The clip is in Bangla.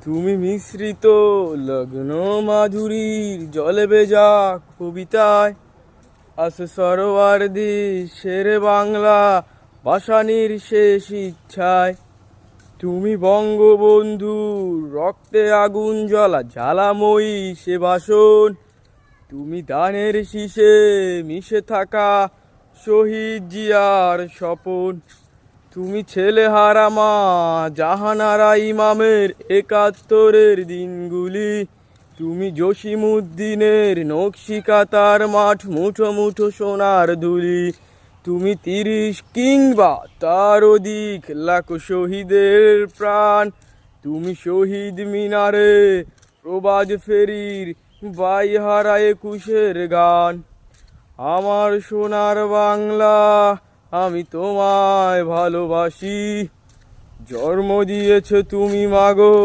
তুমি মিশ্রিত লগ্ন মাধুরীর জলে ভেজা কবিতায় আছে সরোয়ার্দি শেরে বাংলা ভাসানির শেষ ইচ্ছায়। তুমি বঙ্গবন্ধুর রক্তে আগুন জ্বলা জ্বালাময়ী সে ভাষণ। তুমি ধানের শীষে মিশে থাকা শহীদ জিয়ার স্বপন। তুমি ছেলেহারা মা জাহানারা ইমামের ৭১-এর দিনগুলি। তুমি জসিমউদ্দিনের নকশিকাতার মাঠ মুঠো মুঠো সোনার ধুলি। তুমি ৩০ কিংবা তার অধিক লাখো শহীদের প্রাণ। তুমি শহীদ মিনারে প্রবাদ ফেরির বাইহারা ২১-এর গান। আমার সোনার বাংলা আমি তোমায় ভালোবাসি। জন্ম দিয়েছ তুমি মাগো